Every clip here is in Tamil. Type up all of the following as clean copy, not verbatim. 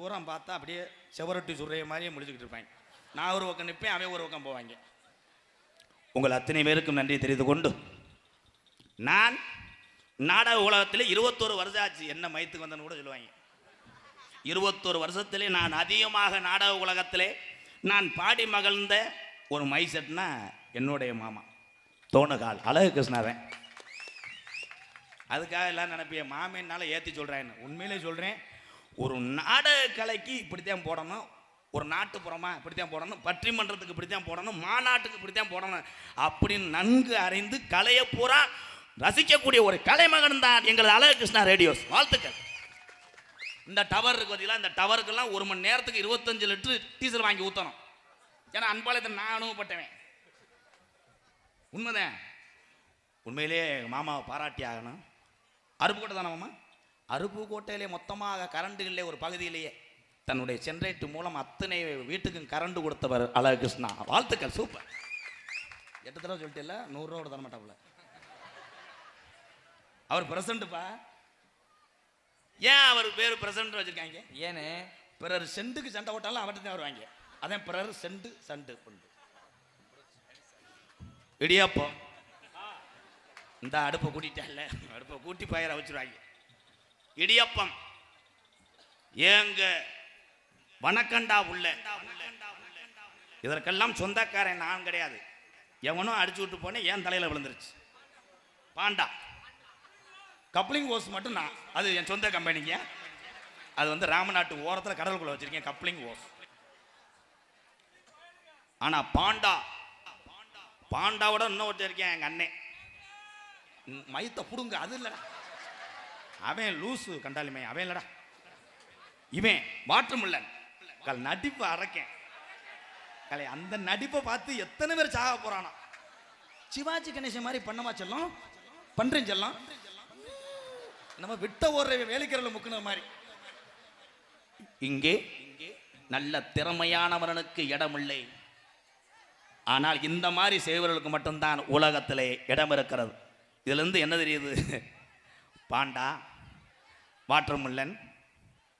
பூரா பார்த்தா அப்படியே செவரொட்டி சுடுற மாதிரியே முடிச்சுக்கிட்டு இருப்பாங்க. நான் ஒரு பக்கம் நிற்பேன், அவன் ஒரு பக்கம் போவாங்க. உங்கள் அத்தனை பேருக்கும் நன்றி தெரிந்து கொண்டு, நான் நாடக உலகத்தில் 21 வருஷம் ஆச்சு. என்ன மயத்துக்கு வந்தேன்னு கூட சொல்லுவாங்க. 21 வருஷத்திலே நான் அதிகமாக நாடக உலகத்திலே நான் பாடி மகிழ்ந்த ஒரு மைசெட்னா என்னுடைய மாமா தோணுகால் அழகு கிருஷ்ணாவன். அதுக்காக எல்லாம் நினைப்பேன் மாமேனால ஏற்றி சொல்கிறேன். உண்மையிலே சொல்கிறேன், ஒரு நாடக கலைக்கு இப்படித்தான் போடணும், ஒரு நாட்டுப்புறமா இப்படித்தான் போடணும், பட்டிமன்றத்துக்கு இப்படித்தான் போடணும், மாநாட்டுக்கு இப்படித்தான் போடணும் அப்படின்னு நன்கு அறிந்து கலையை பூரா ரசிக்கக்கூடிய ஒரு கலைமகன் தான் எங்களது அழகு கிருஷ்ணா ரேடியோஸ். வாழ்த்துக்கள். இந்த டவர் இருக்கு பார்த்தீங்களா, இந்த டவருக்கெல்லாம் 1 மணி நேரத்துக்கு 25 லிட்டரு டீசல் வாங்கி ஊற்றணும். ஏன்னா அன்பாலயத்தை நான் அனுபவப்பட்டவேன். உண்மைதான். உண்மையிலே மாமாவை பாராட்டி ஆகணும். அருப்புக்கோட்டை தானே மாமா? அருப்புக்கோட்டையிலே மொத்தமாக கரண்டுகளிலே ஒரு பகுதியிலேயே தன்னுடைய ஜென்ரேட்டர் மூலம் அத்தனை வீட்டுக்கும் கரண்டு கொடுத்தவர் அழகு கிருஷ்ணா. வாழ்த்துக்கள். சூப்பர். 8 தடவை சொல்லிட்டு 100 ரூபா தர மாட்டாப்புல. அவர் பிரசன்ட்ப்பா. ஏன் அவர் பேர் பிரசன்ட் வச்சிருக்காங்க? ஏன்னு பிறர் செண்டுக்கு சண்டை போட்டாலும் அவர்கிட்ட தான் வருவாங்க. அதான் பிறர் செண்டு சண்டு கொண்டு. இடியாப்பம் இந்த அடுப்பை கூட்டிட்டால, அடுப்பை கூட்டி பயிர வச்சிருவாங்க. இடியப்பம் ஏங்க வணக்கண்டா உள்ள. இதற்கெல்லாம் சொந்தக்காரன் நான் கிடையாது. எவனும் அடிச்சு விட்டு போனேன், என் தலையில் விழுந்துருச்சு. பாண்டா கப்ளிங் ஓஸ் மட்டும் நான், அது என் சொந்த கம்பெனிங்க. அது வந்து ராமநாட்டு ஓரத்தில் கடலுக்குள்ள வச்சிருக்கேன் கப்ளிங் ஓஸ். ஆனா பாண்டா, பாண்டாவோட இன்னொருத்தர் இருக்கேன் எங்க அண்ணன். மைத்த புடுங்க அது இல்லடா, அவன் லூசு கண்டாலுமே அவன் இல்லடா, இவன் வாட்டர்மில்லன். நடிப்பை அரைக்கேன் கலை. அந்த நடிப்பை பார்த்து எத்தனை பேர் சாக போறானா. சிவாஜி கணேசன் மாதிரி பண்ணமா செல்லம் பண்றேன் செல்லம், நம்ம விட்ட ஒரு வேலைக்கிறல முக்குன மாதிரி. இங்கே நல்ல திறமையானவனுக்கு இடம் இல்லை. ஆனால் இந்த மாதிரி செய்வர்களுக்கு மட்டும்தான் உலகத்திலே இடம் இருக்கிறது. இதுல இருந்து என்ன தெரியுது? பாண்டா, வாட்டர்மில்லன்,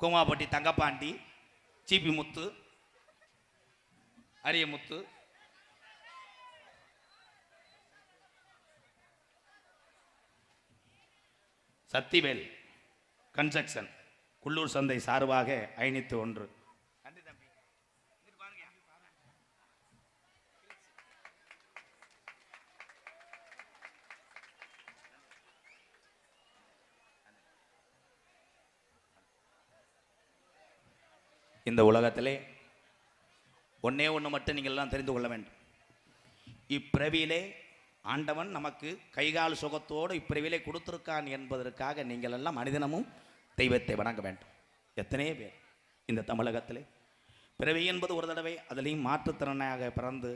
கோமாப்பட்டி தங்கப்பாண்டி, சிபி முத்து, அரியமுத்து, சத்திவேல் கன்ஸ்ட்ரக்ஷன் குள்ளூர் சந்தை சார்பாக 501. இந்த உலகத்திலே ஒன்னே ஒன்று மட்டும் நீங்கள் எல்லாம் தெரிந்து கொள்ள வேண்டும். இப்பிறவியிலே ஆண்டவன் நமக்கு கைகால் சுகத்தோடு இப்பிறவிலே கொடுத்திருக்கான் என்பதற்காக நீங்கள் எல்லாம் மனிதனமும் தெய்வத்தை வணங்க வேண்டும். எத்தனையோ பேர் இந்த தமிழகத்திலே பிறவி என்பது ஒரு தடவை, அதிலையும் மாற்றுத்திறனாக பிறந்து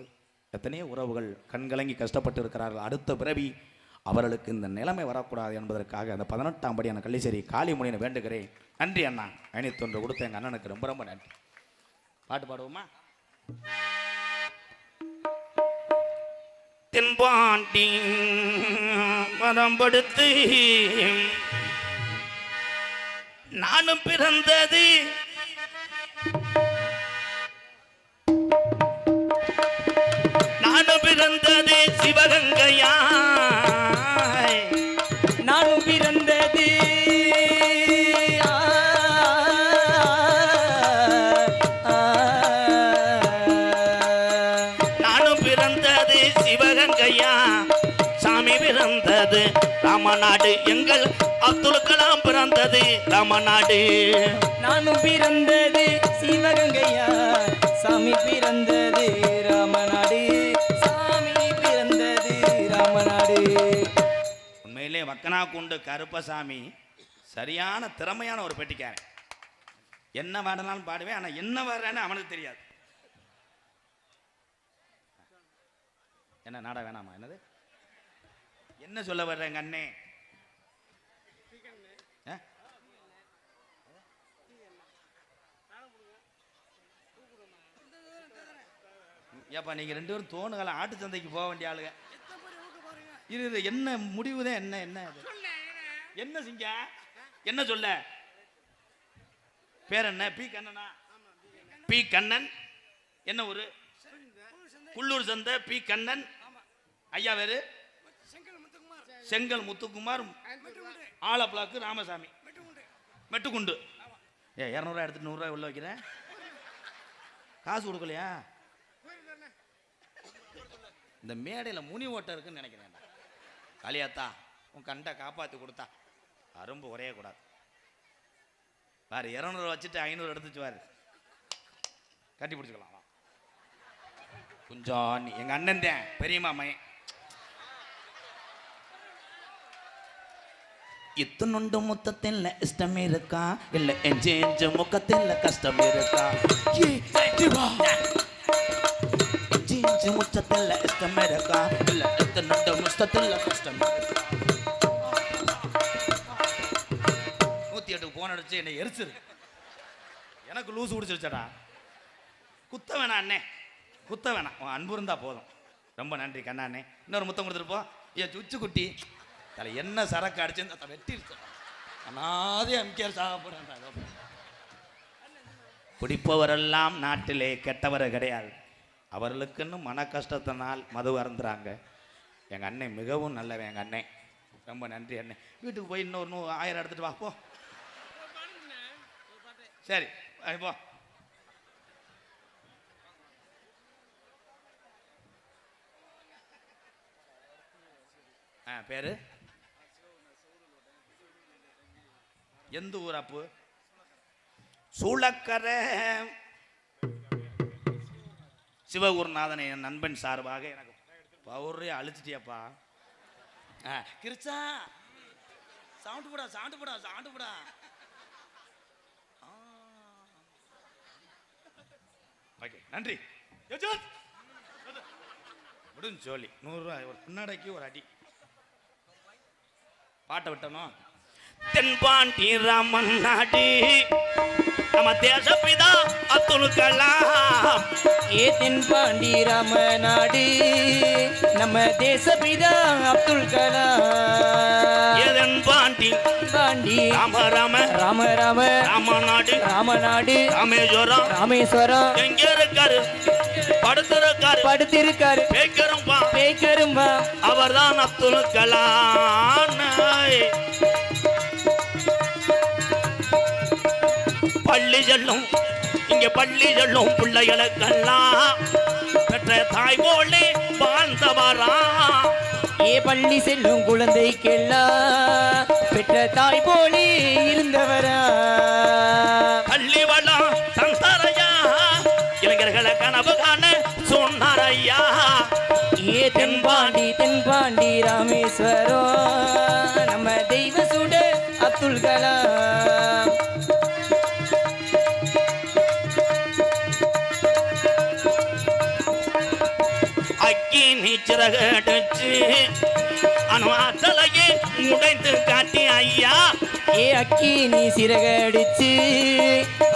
எத்தனையோ உறவுகள் கண்கலங்கி கஷ்டப்பட்டு இருக்கிறார்கள். அடுத்த பிறவி அவர்களுக்கு இந்த நிலைமை வரக்கூடாது என்பதற்காக அந்த 18ஆம் படியான கள்ளிச்சேரி காளிமுனியனை வேண்டுகிறேன். நன்றி அண்ணா. 501 கொடுத்த எங்கள் அண்ணனுக்கு ரொம்ப ரொம்ப நன்றி. பாட்டு பாடுவோமா? தென்பாண்டி மரம்படுத்து நானும் பிறந்தது, நானும் பிறந்தது சிவகங்கையா, நானும் பிறந்தது சிவகங்கையா, சாமி பிறந்தது ராமநாடு, எங்கள் அப்துல் கலாம் பிறந்தது ராமநாடு. நானும் பிறந்தது சிவகங்கையா, சாமி பிறந்தது ராமநாடு, சாமி பிறந்தது ராமநாடு. உண்மையிலே வக்கனா குண்டு கருப்பசாமி சரியான திறமையான ஒரு பெட்டிக்காரன். என்ன பாடினாலும் பாடுவேன், ஆனால் என்ன வர்றேன்னு அவனுக்கு தெரியாது. என்ன நாடா வேணாமா? என்னது என்ன சொல்ல வர்றேங்க அண்ணே? ஏப்பா நீங்க 2 பேரும் தோணுகள ஆட்டு சந்தைக்கு போக வேண்டிய ஆளுங்க. இது என்ன முடிவுதான்? என்ன என்ன என்ன சிங்க என்ன சொல்ல? பேர் என்ன? பி கண்ணனா? பி கண்ணன். என்ன ஊரு? குள்ளூர் சந்தை. பி கண்ணன். ஐயா வேறு? செங்கல் முத்துக்குமார். ஆலப்பிளாக்கு ராமசாமி. மெட்டுக்குண்டு. 200 எடுத்துட்டு 100 உள்ள வைக்கிறேன். காசு கொடுக்கலையா? இந்த மேடையில் முனி ஓட்டம் இருக்குன்னு நினைக்கிறேன். காளியாத்தா உன் கண்டை காப்பாற்றி கொடுத்தா அரும்பு உரைய கூடாது. வேறு 200 வச்சுட்டு 500 எடுத்துச்சு வாரு. கட்டி பிடிச்சிக்கலாம். கொஞ்சம் எங்கள் அண்ணன் தான் பெரியம்மா மையன். இத்தனுண்டு முத்தத்தில் இஷ்டம் இருக்கா இல்லை எஞ்சு முக்கத்தில் கஷ்டம் இருக்கா? எஞ்சு முச்சத்தில் இஷ்டம் இருக்கா இல்லை இத்தனுண்டு முத்தத்தில் கஷ்டம் இருக்கா? 108 போன் அடிச்சு என்னை எரிச்சிரு. எனக்கு லூசு பிடிச்சிருச்சடா. குத்த வேணாம் அண்ணே, குத்த வேணாம். உன் அன்பு இருந்தா போதும். ரொம்ப நன்றி கண்ணாண்ணே. இன்னொரு முத்தம் கொடுத்துருப்போம். ஏன் சுச்சு குட்டி தலை என்ன சரக்கு அடிச்சு வெட்டிருச்சு. அனாதே எம்கேஆர் சாப்பிட்றேன். குடிப்பவரெல்லாம் நாட்டிலே கெட்டவர் கிடையாது. அவர்களுக்குன்னு மன கஷ்டத்தினால் மது அருந்துறாங்க. எங்கள் அண்ணன் மிகவும் நல்லவன். எங்கள் அண்ணன் ரொம்ப நன்றி அண்ணே. வீட்டுக்கு போய் இன்னொரு 1000 எடுத்துட்டு வா போ. சரி போ. பேரு எந்த ஊர் அப்பு? சூளக்கரை சிவகுருநாதன் என் நண்பன் சார்பாக எனக்கு பவுரே அழிச்சிட்டியப்பா. கிருச்சா சவுண்டு போடா, சவுண்டு போடா, சவுண்டு போடா. ஓகே நன்றி. முடிஞ்சு சொல்லி 100 ரூபாய் ஒரு பின்னாடைக்கு ஒரு அடி. பாட்டை விட்டணும். தென்பாண்டி ராமன் நாடி நம்ம தேசப்பிதா அப்துல் கலாம். தென்பாண்டி ராமநாடு நம்ம தேசப்பிதா அப்துல் கலாம். தென்பாண்டி பாண்டி ராம ராம ராம ராம ராமநாடு ராமநாடு ராமேஸ்வரம் ராமேஸ்வரம். எங்க இருக்காரு? படுத்திருக்காரு. படுத்திருக்காரு. பேக்கரும்பா பேக்கரும்பா. அவர்தான் அப்துல் கலாம். பள்ளி செல்லும் இங்க பள்ளி செல்லும் பிள்ளைகளுக்கெல்லாம் பெற்ற தாய் போலே வாழ்ந்தவரா. பள்ளி செல்லும் குழந்தைக்கெல்லாம் பெற்ற தாய் போலே இருந்தவரா. பள்ளி வளம் தந்தாரையா இளைஞர்களை கனவு காண சொன்னாரையா. தென்பாண்டி தென்பாண்டி ராமேஸ்வரம் நம்ம தெய்வ சுட அப்துல் கலாம். அக்கினி சிறகடிச்சு அணு ஆற்றலையே உடைத்து காட்டி ஐயா. அக்கினி சிறகடிச்சு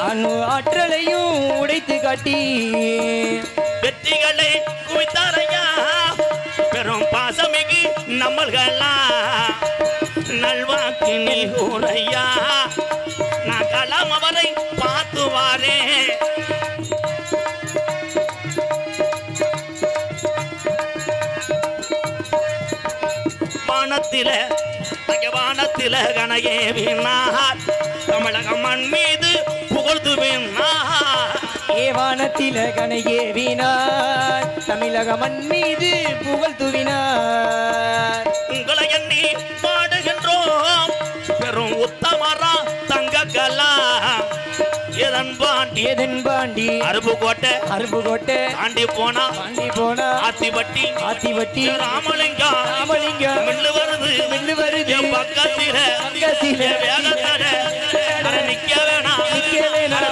அணு ஆற்றலையும் உடைத்து காட்டி வெற்றிகளை குவித்தாரையா. பெரும் பாசமிகு நம்மள்களா நல்வாக்கு நீ கூறையா. நான் கலாம் அவரை பார்த்துவாரே. வானத்தில கனகேவினார் தமிழகம் மண் மீது புகழ்ந்து வினார். வானத்தில கனகேவினார் தமிழக மண் மீது புகழ் துவினார். உங்களை எண்ணி பாடுகின்றோம் பெரும் உத்தமரா தங்க கலா. எதன்பாண்டி எதன்பாண்டி அருப்புக்கோட்டை அருப்புக்கோட்டை தாண்டி போனா ஆத்திப்பட்டி ஆத்திப்பட்டி ராமலிங்கம் ராமலிங்கம் மில்லு வருது மில்லு வருது பக்கத்தில பக்கத்தில வேகத்தட நிக்க வேணாம்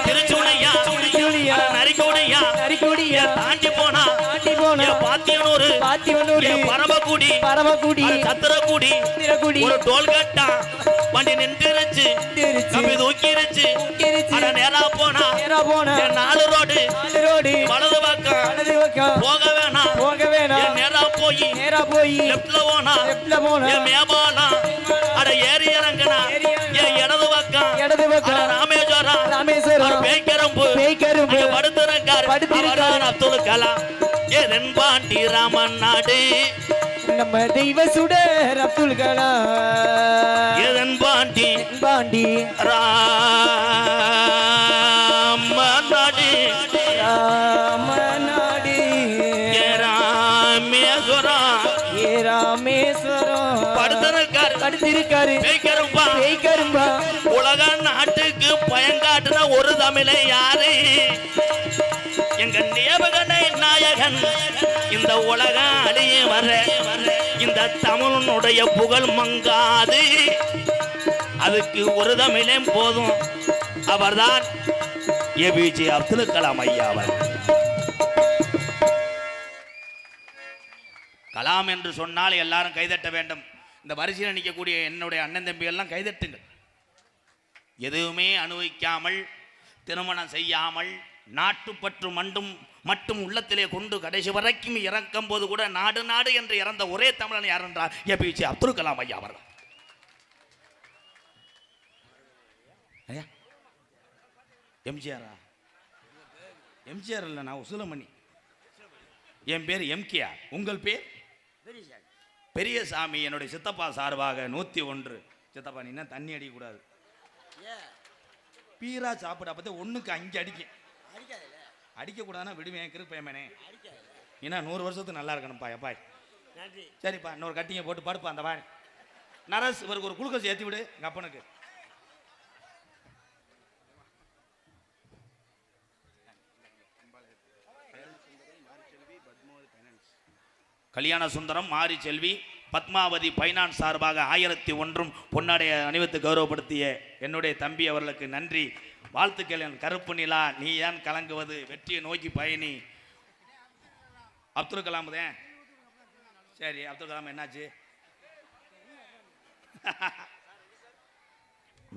திருச்சுனையா நரிக்குடியா நரிக்குடியா தாண்டி போனா பாத்தியனூர் பரமக்குடி சத்திரக்குடி ஒரு டோல்கட்டா வண்டி நின்றுருச்சு கம்பி தூக்கிருச்சு. நேரா போனா 4 ரோடு வலது பக்கம் போக வேணாம். நேரா போய் லெப்ட்ல போனா மேபாலம் அட ஏறி இறங்கினா இடது பக்கம் ராமேஸ்வரம் ராமேஸ்வரம் ராமேஸ்வரம் பேய்கரும்பு பேய்கரும்பு படுத்திருக்காரு அவர்தான் அப்துல் கலாம் ஏதன் பாண்டி ராமன் நாடு நம்ம தெய்வ சுடர் அப்துல் கலாம் ஏதன் பாண்டி பாண்டி ராமன் நாடு ராமநாடு ஏ ராமேஸ்வரம் ஏ ராமேஸ்வரம் படுத்திருக்காரு பேய்கரும்பா பேய்கரும்பா உலக நாட்டுக்கு பயங்காட்டுன ஒரு தமிழை யாரு எங்க நியமகனை நாயகன் இந்த உலக அழிய வர இந்த தமிழனுடைய புகழ் மங்காது அதுக்கு ஒரு தமிழே போதும் அவர்தான் ஏபிஜே அப்துல் கலாம் ஐயா அவர் கலாம் என்று சொன்னால் எல்லாரும் கைதட்ட வேண்டும் இந்த வரிசையில் நிற்கக்கூடிய என்னுடைய அண்ணன் தம்பி எல்லாம் கைதட்டுங்கள் எதுவுமே அனுபவிக்காமல் திருமணம் செய்யாமல் நாட்டுப்பற்று மட்டும் உள்ளத்திலே கொண்டு கடைசி வரைக்கும் இறக்கும் போது கூட நாடு நாடு என்று இறந்த ஒரே தமிழன் யார் என்றார் ஏபிஜே அப்துல் கலாம் ஐயா அவர்கள் எம்ஜிஆரா எம்ஜிஆர் இல்லை நான் உசுலமணி என் பேர் எம்கேஆர் உங்கள் பேர் பெரியசாமி என்னுடைய சித்தப்பா சார்பாக 101 சித்தப்பா நீ என்ன தண்ணி அடிக்கக்கூடாது பீரா சாப்பிட அப்போ ஒன்றுக்கு 5 அடிக்கக்கூடாதுன்னா விடுவேன் கிருப்பேமனே ஏன்னா 100 வருஷத்துக்கு நல்லா இருக்கணும்ப்பா எப்பாய் சரிப்பா இன்னொரு கட்டிங்க போட்டு படுப்பா அந்த வாய் நரஸ் இவருக்கு ஒரு குளுக்கோஸ் ஏற்றி விடு எங்கள் அப்பனுக்கு கல்யாண சுந்தரம் மாரி செல்வி பத்மாவதி பைனான்ஸ் சார்பாக 1001 பொன்னாடைய அணிவித்து கௌரவப்படுத்திய என்னுடைய தம்பி அவர்களுக்கு நன்றி வாழ்த்துக்கள். என் கருப்பு நிலா நீ ஏன் கலங்குவது வெற்றியை நோக்கி பயணி. அப்துல் கலாம் தான் சரி. அப்துல் கலாம் என்னாச்சு?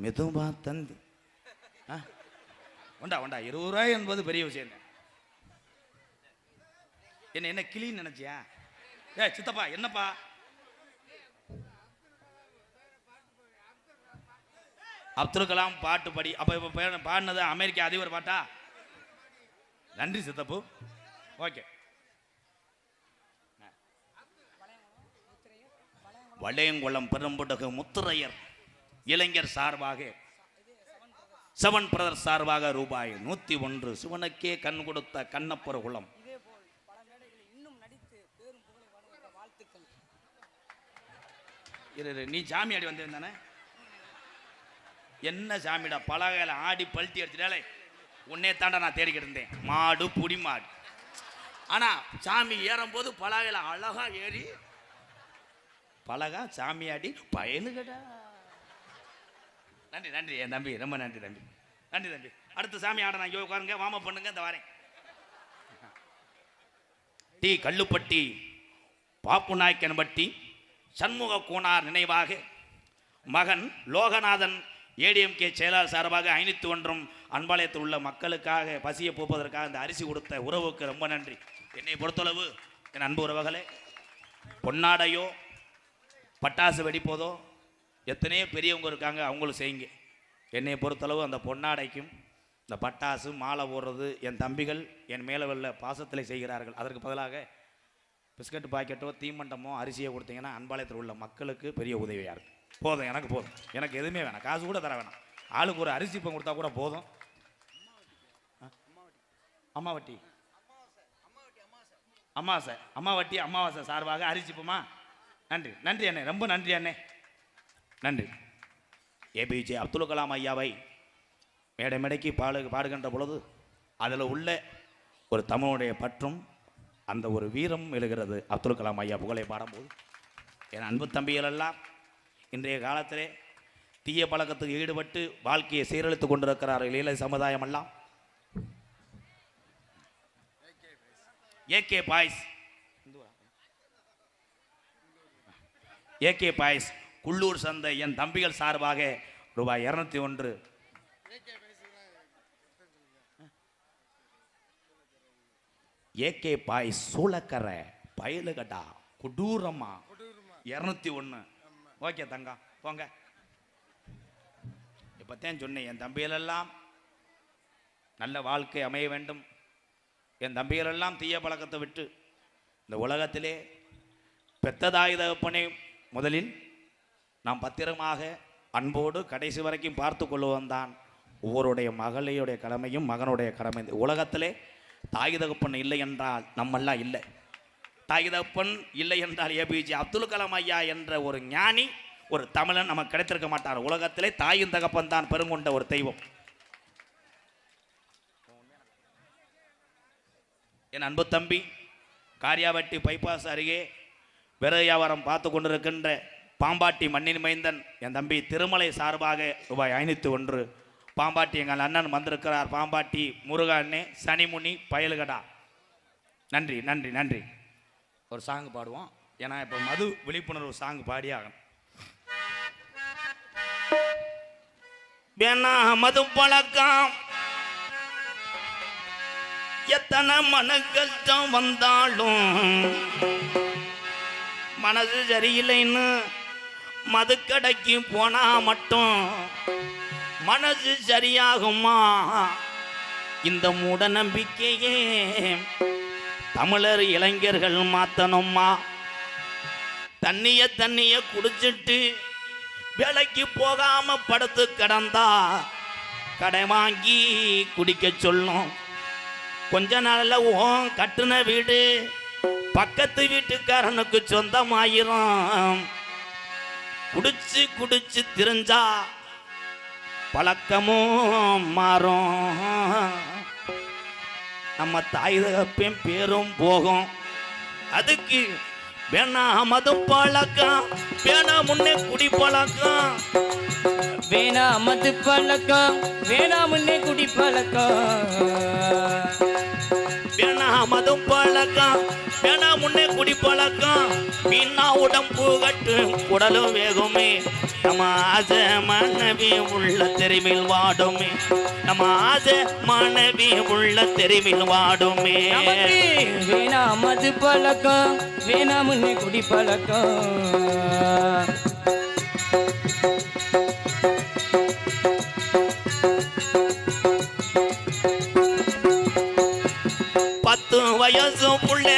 மெதுவா தந்தி உண்டா உண்டா 20 ரூபாய் என்பது பெரிய விஷயம். என்ன என்ன கிளின்னு நினைச்சியா? ஏ சித்தப்பா என்னப்பா? அப்துல் கலாம் பாட்டு படி. அப்ப இப்ப பாடினது அமெரிக்க அதிபர் பாட்டா? நன்றி சித்தப்பு. ஓகே. வளையங்குளம் பெரும்புடகு முத்துரையர் இளைஞர் சார்பாக 7 பிரதர்ஸ் சார்பாக ரூபாய் 101 சிவனுக்கே கண் கொடுத்த கண்ணப்பர் குளம். நீ சாமி ஆடி வந்திருந்தானே? என்ன சாமிடா பலகையில ஆடி பல்ட்டி அடிச்சிட்டாலே உன்னே தாண்டா நான் தேடிக்கிட்டு இருந்தேன். மாடு புடி மாடு. ஆனா சாமி ஏறும்போது பலகையில அழகா ஏறி பலகா சாமி ஆடி பயலுகடா. நன்றி நன்றி என் தம்பி, ரொம்ப நன்றி தம்பி. நன்றி தம்பி. அடுத்த சாமி ஆட நான் இங்கே உட்காருங்க, வாம பண்ணுங்க, இந்த வரேன். டி கல்லுப்பட்டி பாப்பு நாயக்கன்பட்டி சண்முக கோனார் நினைவாக மகன் லோகநாதன் ஏடிஎம்கே செயலாளர் சார்பாக 501 அன்பாலயத்தில் உள்ள மக்களுக்காக பசியை போப்பதற்காக இந்த அரிசி கொடுத்த உறவுக்கு ரொம்ப நன்றி. என்னை பொறுத்தளவு என் அன்பு உறவுகளே, பொன்னாடையோ பட்டாசு வெடிப்போதோ எத்தனையோ பெரியவங்க இருக்காங்க, அவங்களும் செய்யுங்க. என்னை பொறுத்தளவு அந்த பொன்னாடைக்கும் இந்த பட்டாசு மாலை போடுறது என் தம்பிகள் என் மேலே உள்ள பாசத்தில் செய்கிறார்கள். அதற்கு பதிலாக பிஸ்கட் பாக்கெட்டோ தீமண்டமோ அரிசியோ கொடுத்தீங்கன்னா அன்பாலயத்தில் உள்ள மக்களுக்கு பெரிய உதவியாக இருக்கும். போதும், எனக்கு போதும், எனக்கு எதுவுமே வேணாம், காசு கூட தர வேணாம். ஆளுக்கு ஒரு அரிசி இப்போ கொடுத்தா கூட போதும். அம்மாவட்டி அம்மாவாசை அம்மாவட்டி அமாவாசை சார்பாக அரிசிப்போமா? நன்றி நன்றி அண்ணே, ரொம்ப நன்றி அண்ணே, நன்றி. ஏபிஜே அப்துல் கலாம் ஐயாவை மேடை மேடைக்கு பாடுகின்ற பொழுது அதில் உள்ள ஒரு தமிழுடைய பற்றும் அந்த ஒரு வீரம் எழுகிறது. அப்துல் கலாம் ஐயா புகழை பாடும்போது என் அன்பு தம்பிகளெல்லாம் இன்றைய காலத்திலே தீய பழக்கத்துக்கு ஈடுபட்டு வாழ்க்கையை சீரழித்து கொண்டிருக்கிறார்கள். இளைய சமுதாயம் எல்லாம் ஏகே பாய்ஸ் குள்ளூர் சந்தை என் தம்பிகள் சார்பாக ரூபாய் 201. ஏகே பாய்ஸ் சூளக்கரை பயலுகடா கொடூரம்மா 201. ஓகே தங்கம் போங்க. இப்போத்தான் சொன்னேன், என் தம்பிகளெல்லாம் நல்ல வாழ்க்கை அமைய வேண்டும். என் தம்பிகளெல்லாம் தீய பழக்கத்தை விட்டு இந்த உலகத்திலே பெத்ததாய் தகப்பனை முதலில் நாம் பத்திரமாக அன்போடு கடைசி வரைக்கும் பார்த்து கொள்ளுவன் தான் ஒவ்வொருடைய மகளுடைய கடமையும் மகனுடைய கடமை. இந்த உலகத்திலே தாய் தகப்பன் இல்லை என்றால் நம்மெல்லாம் இல்லை. தாய் தகப்பன் இல்லை என்றால் ஏபிஜே அப்துல் கலாம் ஐயா என்ற ஒரு ஞானி, ஒரு தமிழன் நமக்கு கிடைத்திருக்க மாட்டார். உலகத்திலே தாயின் தகப்பன் தான் பெருங்கொண்ட ஒரு தெய்வம். என் அன்பு தம்பி காரியாவட்டி பைபாஸ் அருகே விறகு வியாபாரம் பார்த்து கொண்டிருக்கின்ற பாம்பாட்டி மண்ணின் மைந்தன் என் தம்பி திருமலை சார்பாக ரூபாய் 501. பாம்பாட்டி எங்கள் அண்ணன் வந்திருக்கிறார். பாம்பாட்டி முருகா அண்ணே, சனிமுனி பயலுகடா. நன்றி நன்றி நன்றி. ஒரு சாங் பாடுவோம். ஏன்னா இப்போ மது விழிப்புணர்வு சாங் பாடி ஆகணும். வேணா மது பழக்கம் எத்தனை மன கஷ்டம் வந்தாலும் மனசு சரியில்லைன்னு மதுக்கடைக்கு போனா மட்டும் மனசு சரியாகுமா? இந்த மூட நம்பிக்கையே தமிழர் இளைஞர்கள் மாத்தணுமா? தண்ணிய குடிச்சிட்டு வேலைக்கு போகாம படுத்து கிடந்தா கடை வாங்கி குடிக்க சொல்லும். கொஞ்ச நாள்ல கட்டுன வீடு பக்கத்து வீட்டுக்காரனுக்கு சொந்தமாயிரும். குடிச்சு குடிச்சு திரிஞ்சா பழக்கமும் மாறும். நம்ம தாய் தகப்பன் பேரும் போகும். அதுக்கு வேணா மது பழக்கம், வேணா முன்னே குடி பழக்கம், வேணா மது பழக்கம், வேணா முன்னே குடி பழக்கம், வேணா மது பழக்கம், வேணா முன்னே குடி பழக்கம். வீணா உடம்பு கட்டு குடலும் வேகுமே. நம்ம ஆசை மனைவி உள்ள தெருவில் வாடுமே. நம்ம ஆசை மனைவி உள்ள தெருவில் வாடுமே. வேணா மது பழக்கம், வேணா முன்னே குடி பழக்கம். 10 வயசு புள்ள,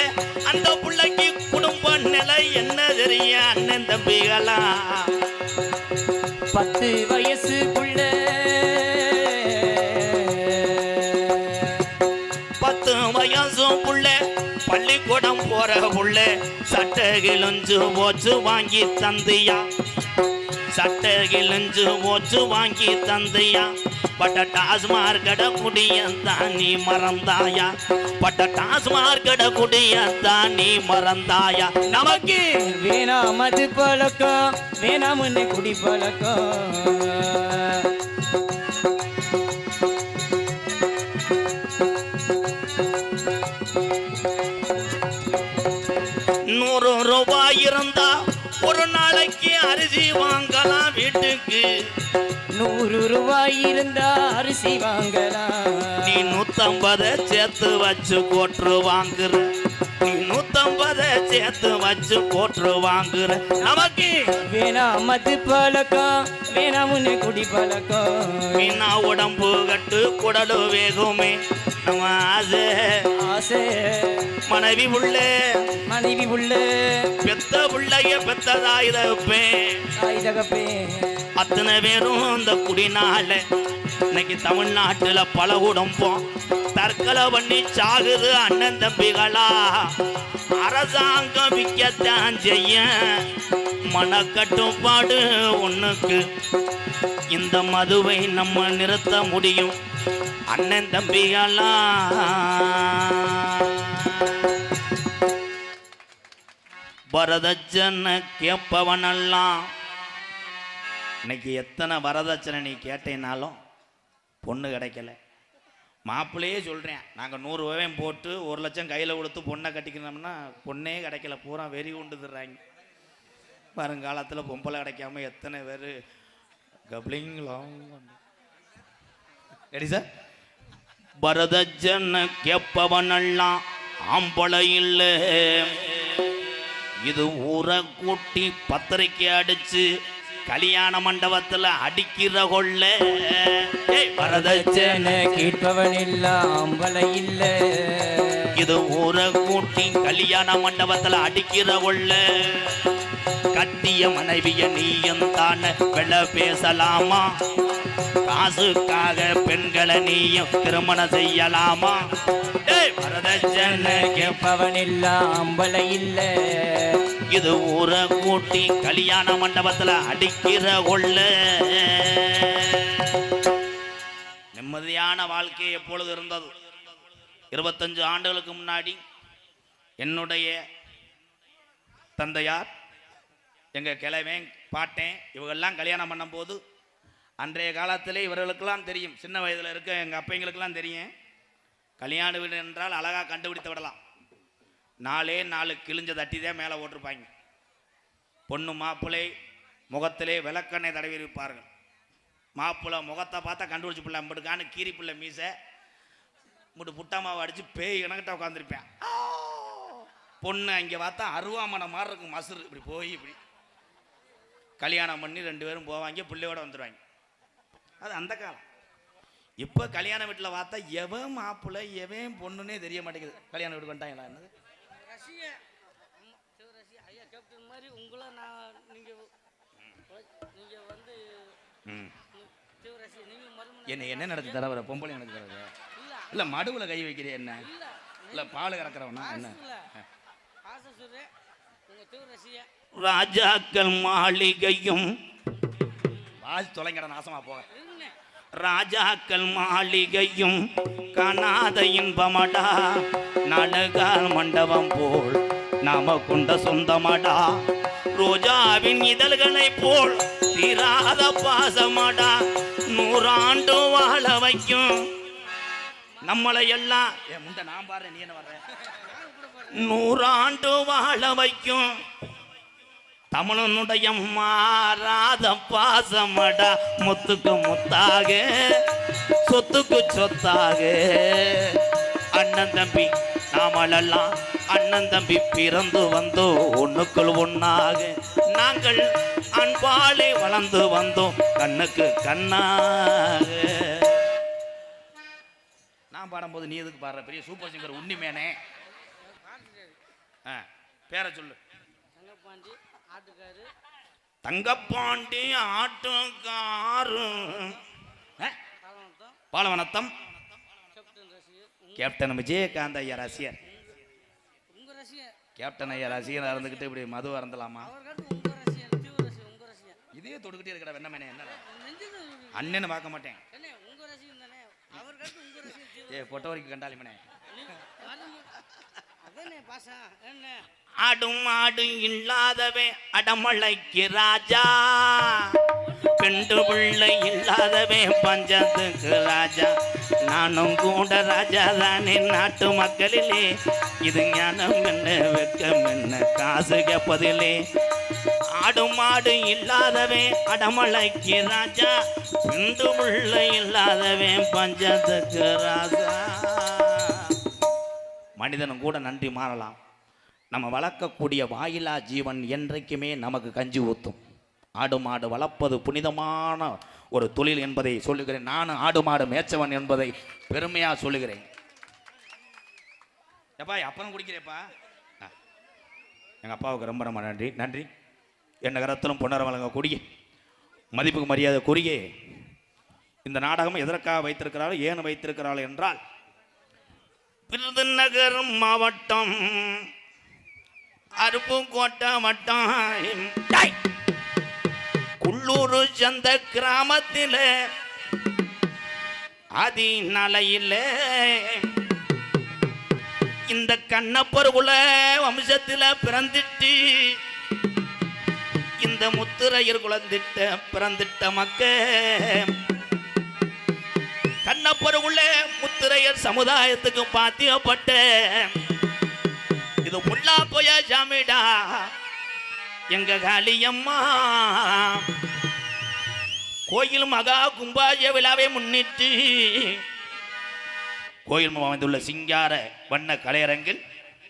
அந்த புள்ளைக்கு குடும்ப நிலை என்ன தெரிய அண்ணன் தம்பிகளா? 10 வயசு புள்ள, 10 வயசு புள்ள, பள்ளிக்கூடம் போற புள்ள, சட்டை கிழிஞ்சு போச்சு வாங்கி தந்தியா, சட்டை கிழிஞ்சு போச்சு வாங்கி தந்தியா. பட்ட டாஸ்மார் கடை குடியத்தான் நீ மறந்தாயா? பட்ட டாஸ்மார் கடை குடியத்தான் நீ மறந்தாயா? நமக்கு வேணா மது பழக்கம், வேணா முன்னே குடி பழக்கம். 100 ரூபாய் இருந்தா ஒரு நாளைக்கு அரிசி வாங்கலாம் வீட்டுக்கு. 100 ரூபாய் இருந்தா அரிசி வாங்கலாம். நீ 150 சேர்த்து வச்சு கோற்று வாங்குற. நீ 150 சேர்த்து வச்சு கோற்று வாங்குற. நமக்கு வேணா மது பழக்கம், வேணா முன்னே குடி பழக்கம். வீணா உடம்பு கட்டு குடலு வேகுமே. நம்ம ஆசை ஆசை மனைவி உள்ள, மனைவி உள்ள, பெத்த பிள்ளைய பெத்ததாய் தகப்பேன். தாய் தகப்பே அத்தனை பேரும் இந்த குடினால இன்னைக்கு தமிழ்நாட்டுல பல குடும்பம் தற்கொலை பண்ணி சாகுது அண்ணன் தம்பிகளா. அரசாங்கம் விற்கத்தான் செய்ய மனக்கட்டுப்பாடு ஒண்ணுக்கு. இந்த மதுவை நம்ம நிறுத்த முடியும் அண்ணன் தம்பிகளா. வரதட்சணை கேட்பவனெல்லாம் இன்னைக்கு எத்தனை வரதட்சணை நீ கேட்டேனாலும் பொண்ணு கிடைக்கல. மாப்பிள்ளையே சொல்கிறேன், நாங்கள் 100 ரூபாயும் போட்டு 1 லட்சம் கையில் கொடுத்து பொண்ணை கட்டிக்கணும்னா பொண்ணே கிடைக்கல. பூரா வெறி கொண்டுடுறாங்க. வருங்காலத்தில் பொம்பளை கிடைக்காம எத்தனை பேர் கப்ளிங்களாம் ரெடி சார். வரதட்சணை கேட்பவனெல்லாம் ஆம்பளை இல்லை. இது ஊரை கூட்டி பத்திரிக்கை அடிச்சு கல்யாண மண்டபத்துல அடிக்கிற கொள்ள வரதட்சணை கேட்பவன் இல்ல அம்பல இல்ல இது ஊரை கூட்டி கல்யாண மண்டபத்துல அடிக்கிற கொள்ள கட்டிய மனைவிய நீயும் தானே வெள்ள பேசலாமா காசுக்காக பெண்களை நீயும் திருமணம் செய்யலாமா வரதட்சணை கேட்பவன் இல்ல அம்பல இல்ல இது ஊரை கூட்டி கல்யாண மண்டபத்துல அடிக்கிற கொள்ள நிம்மதியான வாழ்க்கை எப்பொழுது இருந்தது 25 ஆண்டுகளுக்கு முன்னாடி என்னுடைய தந்தையார் எங்கள் கிழவன் பாட்டேன் இவங்கெல்லாம் கல்யாணம் பண்ணும்போது அன்றைய காலத்திலே இவர்களுக்கெல்லாம் தெரியும், சின்ன வயதில் இருக்க எங்கள் அப்பைங்களுக்கெல்லாம் தெரியும், கல்யாண வீடு என்றால் அழகாக கண்டுபிடித்து விடலாம். 4 கிழிஞ்ச தட்டி தான் மேலே ஓட்டிருப்பாங்க. பொண்ணு மாப்பிள்ளை முகத்திலே விளக்கெண்ணெய் தடவி இருப்பார்கள். மாப்பிள்ளை முகத்தை பார்த்தா கண்டுபிடிச்சி பிள்ளை அம்படுக்கான்னு கீரி பிள்ளை மீசை முட்டு புட்டாமாவை அடித்து பேய் கணக்கிட்ட உட்காந்துருப்பேன். பொண்ணு அங்கே பார்த்தா அருவாமனை மாதிரி இருக்கும், மசுறு இப்படி போய் இப்படி கல்யாணம் பண்ணி 2 பேரும் போவாங்க, பிள்ளையோட வந்துடுவாங்க. அது அந்த காலம். இப்போ கல்யாண வீட்டில் பார்த்தா எவன் மாப்பிள்ளை எவன் பொண்ணுன்னே தெரிய மாட்டேங்குது. கல்யாண வீட்டுக்கு வந்துட்டாங்களா என்னது என்ன நடத்தி தரவர பொம்பளை நடத்தி தரவர இல்லை மடுவில் கை வைக்கிறேன் என்ன இல்லை பால் கறக்கிறவனா என்ன ராஜாக்கள் மாளிகையும் வாசி தொலைங்கட நாசமா போக ராஜாக்கள் மாளிகையும் காணாத இன்பமடா நடுகால் மண்டபம் போல் நாம கொண்ட சொந்தமடா ரோஜாவின் இதழ்களை போல் தீராத பாசமடா 100 ஆண்டு வாழ வைக்கும் நம்மளை எல்லாம் முண்ட நான் பாரு நீ என்ன வர்ற 100 ஆண்டு வாழ வைக்கும் தமிழனுடைய மாறாத பாசமடா முத்துக்கு முத்தாக சொத்துக்கு சொத்தாக அண்ணன் தம்பி நாமளெல்லாம் அண்ணன் தம்பி பிறந்து வந்தோம் ஒண்ணுக்குள் ஒன்னாக நாங்கள் அன்பாலே வளர்ந்து வந்தோம் கண்ணுக்கு கண்ணாக. நான் பாடும்போது நீ எதுக்கு பாடுற பெரிய சூப்பர் சிங்கர் உன்னிமேனே பேரை சொல்லு. தங்கப்பாண்டி ஆட்டுக்காரு பாலவனத்தம் கேப்டன் விஜயகாந்த் ஐயா ரசிகர். கேப்டன் ஐயா ரசிகர் இருந்துக்கிட்டு இப்படி மது அறந்தலாமா? இதே தொடுக்கிட்டே இருக்கிற வெண்ணமேனே என்ன அண்ணன்னு பார்க்க மாட்டேன். பொட்ட வரைக்கும் கண்டாலி மனே ஆடும் ஆடு இல்லாதவே அடமலைக்கு ராஜா பெண்டு பிள்ளை இல்லாதவே பஞ்சத்துக்கு ராஜா நானும் கூட ராஜா தானே நாட்டு மக்களிலே இது ஞானம் என்ன வெக்கம் என்ன காசு கேட்பதிலே ஆடும் ஆடு இல்லாதவே அடமலைக்கு ராஜா பெண்டு பிள்ளை இல்லாதவே பஞ்சத்துக்கு ராஜா. மனிதனும் கூட நன்றி மாறலாம். நம்ம வளர்க்கக்கூடிய வாயிலா ஜீவன் என்றைக்குமே நமக்கு கஞ்சி ஊற்றும். ஆடு மாடு வளர்ப்பது புனிதமான ஒரு தொழில் என்பதை சொல்லுகிறேன். நானும் ஆடு மாடு மேய்ச்சவன் என்பதை பெருமையாக சொல்லுகிறேன். எப்பா அப்பறம் குடிக்கிறேப்பா. எங்கள் அப்பாவுக்கு ரொம்ப ரொம்ப நன்றி நன்றி. என் கரத்திலும் பொன்னரம் வழங்கக்கூடிய மதிப்புக்கு மரியாதை கூறிய இந்த நாடகம் எதற்காக வைத்திருக்கிறார்கள் ஏன் வைத்திருக்கிறார்கள் என்றால் விருதுநகர் மாவட்டம் அருப்புக்கோட்டை வட்டம் குள்ளூர் சந்த கிராமத்தில் ஆதி நலையில் இந்த கண்ணப்பருகுல வம்சத்தில் பிறந்துட்டு இந்த முத்துரையர் குலந்திட்ட பிறந்திட்ட மக்க கண்ணப்பருகுல முத்துரையர் சமுதாயத்துக்கு பாத்தியப்பட்ட இது புல்லா போய ஜாமிடா எங்க காளியம்மா கோயில் மகா கும்பாஜ விழாவை முன்னிட்டு கோயில் அமைந்துள்ள சிங்கார வண்ண கலையரங்கில்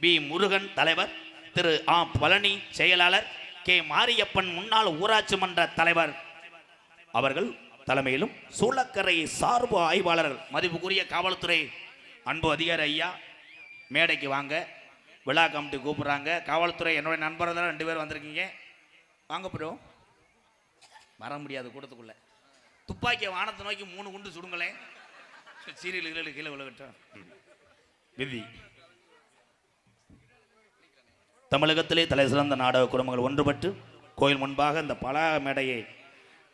பி முருகன் தலைவர், திரு ஆ பழனி செயலாளர், கே மாரியப்பன் முன்னாள் ஊராட்சி மன்ற தலைவர் அவர்கள் தலைமையிலும் சூளக்கரை சார்பு ஆய்வாளர்கள் மதிப்புக்குரிய காவல்துறை அன்பு அதிகாரி ஐயா மேடைக்கு வாங்க. விழா கமிட்டி கூப்பிட்றாங்க. காவல்துறை என்னுடைய நண்பர்கள் 2 பேர் வந்திருக்கீங்க. வாங்க ப்ரோ. வர முடியாது கூட்டத்துக்குள்ள. துப்பாக்கியை வானத்தை நோக்கி 3 குண்டு சுடுங்களேன். சீரியல்களில் கீழே விழுகட்டும். விதி தமிழகத்திலே தலை சிறந்த நாடக குடும்பங்கள் ஒன்றுபட்டு கோயில் முன்பாக இந்த பல மேடையை,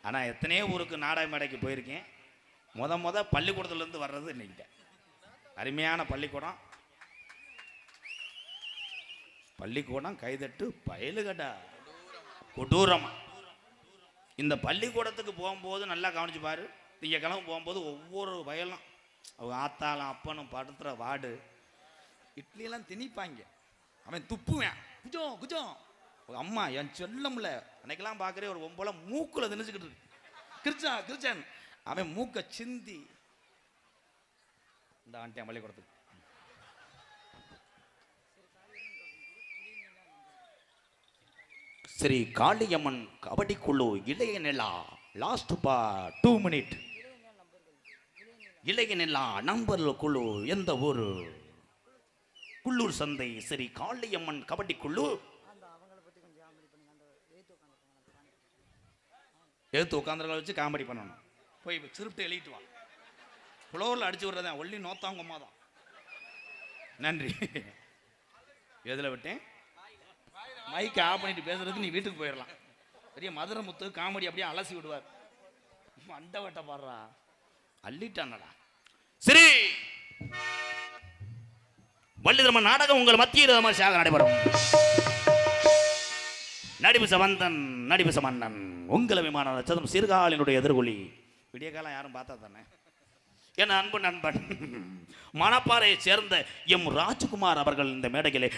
ஆனால் எத்தனையோ ஊருக்கு நாடக மேடைக்கு போயிருக்கேன். முத பள்ளிக்கூடத்துலேருந்து வர்றது இன்னைக்கு அருமையான பள்ளிக்கூடம் கைதட்டு பயலுகட்டா கொடூரமா. இந்த பள்ளிக்கூடத்துக்கு போகும்போது நல்லா கவனிச்சு பாரு. திங்கக்கிழமை போகும்போது ஒவ்வொரு வயலும் அவங்க ஆத்தாலும் அப்பனும் படுத்துகிற வார்டு இட்லியெல்லாம் திணிப்பாங்க. அவன் துப்புவேன், குஜம் குஜம். அம்மா என் சொல்லம்ல அன்னைக்கெல்லாம் பார்க்குறே ஒரு ஒம்போல மூக்கில் திணிச்சுக்கிட்டு இருக்கு. கிருச்சான் அவன் மூக்க சிந்தி இந்த ஆண்டியான் பள்ளிக்கூடத்துக்கு. ஸ்ரீ காளியம்மன் கபடி குழு இளைய நிலா லாஸ்ட் 2 மினிட். இளைய நிலா நம்பர் குழு எந்த ஊரு? குள்ளூர் சந்தை. ஸ்ரீ காளியம்மன் கபடி குழு எழுத்து உட்காந்துருக்க வச்சு காமெடி பண்ணணும். போய் சிரிப்ட்டு எழுதிட்டு வா. ஃப்ளோரில் அடிச்சு விட்றதான் ஒல்லி நோத்தாங்கம்மா தான். நன்றி. எதில் விட்டேன்? மைக்கை ஆஃப் பண்ணிட்டு பேசுறதுக்கு நீ வீட்டுக்கு போயிடலாம். பெரிய மதுரை முத்து காமெடி அப்படியே அலசி விடுவார். மண்டை வட்ட பாடுறா அள்ளிட்டானடா. சரி, வள்ளிதர்ம நாடகம் உங்கள் மத்தியில் விமர்சையாக நடைபெறும். நடிப்பு சம்பந்தன் நடிப்பு சம்பந்தன் உங்களை விமான நட்சத்திரம் சீர்காழினுடைய எதிர்கொலி. விடிய காலம் யாரும் பார்த்தா தானே. என் அன்பு நண்பன் மணப்பாறையை சேர்ந்த எம் ராஜ்குமார் அவர்கள் இந்த மேடையிலே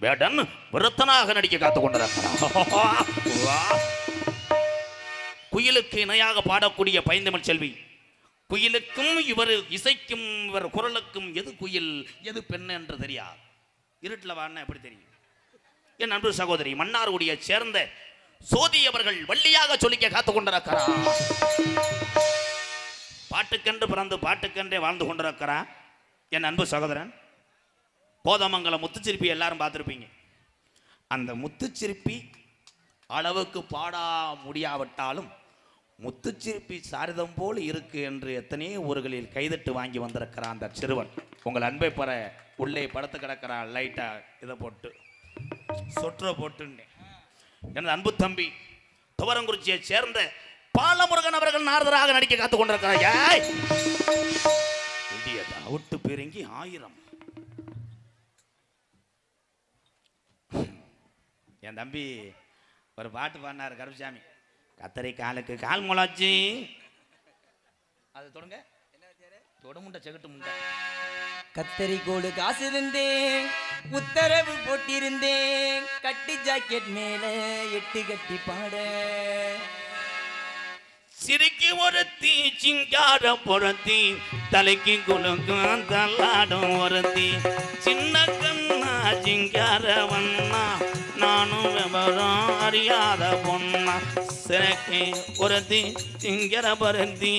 வேடன் விருத்தனாக நடிக்க காத்துக் கொண்டிருக்கிறார். குயிலுக்கு இணையாக பாடக்கூடிய பைந்தமிழ் செல்வி. குயிலுக்கும் இவர் இசைக்கும் இவர் குரலுக்கும் எது குயில் எது பெண் என்று தெரியாது. இருட்டில் வாடினா எப்படி தெரியும்? என் அன்பு சகோதரி மன்னார்குடியை சேர்ந்த சோதி அவர்கள் வள்ளியாக சொல்லிக்க காத்துக் கொண்டிருக்கிறார். பாட்டுக்கென்று பிறந்து பாட்டுக்கென்றே வாழ்ந்து கொண்டிருக்கிறார். என் அன்பு சகோதரன் கோதமங்கலம் முத்துச்சிற்பி எல்லாரும் பார்த்துருப்பீங்க. அந்த முத்துச்சிற்பி அளவுக்கு பாடா முடியாவிட்டாலும் முத்துச்சிற்பி சாரிதம் போல் இருக்கு என்று எத்தனையோ ஊர்களில் கைதட்டு வாங்கி வந்திருக்கிறான் அந்த சிறுவன். உங்கள் அன்பை பெற உள்ளே படுத்து கிடக்கிறான். லைட்டா இதை போட்டு சொற்ற போட்டுன்னே எனது அன்பு தம்பி துவரங்குறிச்சியை சேர்ந்த பாலமுருகன் அவர்கள் நாரதராக நடிக்க காத்துக் கொண்டிருக்கிறார். விட்டு பெருங்கி 1000. என் தம்பி ஒரு பாட்டு பாடினார் கருப்புசாமி. கத்தரி காலுக்கு கால் முளைச்சி அது தொடுங்க தொடுமுண்டை செகட்டு முண்டை. கத்தரி கோடு காசு இருந்தேன், உத்தரவு போட்டிருந்தேன், கட்டி ஜாக்கெட் மேல 8 கட்டி பாட. சிரிக்கு ஒருத்தி சிங்கார பொருத்தி தலைக்கு குலுக்கும் தள்ளாடும் ஒருத்தி சின்ன கண்ணா சிங்கார வண்ணா நானும் விவரம் அறியாத பொண்ணா. சிறக்கு ஒருத்தி சிங்கர பருத்தி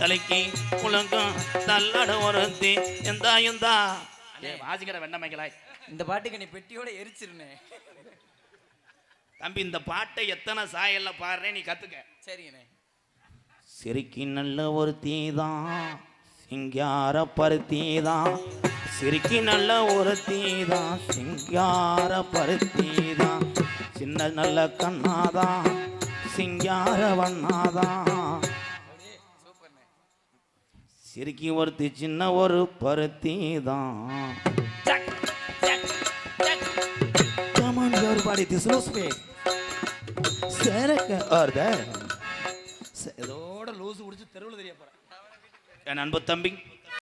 தலைக்கு குலுக்கும் தள்ளாட ஒருத்தி எந்தா வாசிக்கிற வெண்ணமைகளாய். இந்த பாட்டுக்கு நீ பெட்டியோட எரிச்சிருனே தம்பி. இந்த பாட்டை எத்தனை சாயல்ல பாடுறேன் நீ கத்துக்க. சரிங்கண்ணே. சிரிக்கி நல்ல ஒரு தீதான் சிங்கார பருத்திதான். சிரிக்கி நல்ல ஒரு தீதான் சிங்கார பருத்திதான். சின்ன நல்ல கண்ணாதான் சிங்கார வண்ணாதான். சிரிக்கி ஒருத்தி சின்ன ஒரு பருத்திதான். பாடி இதோட லூசு குடிச்சு தெருவில் தெரிய போறேன். என் அன்பு தம்பி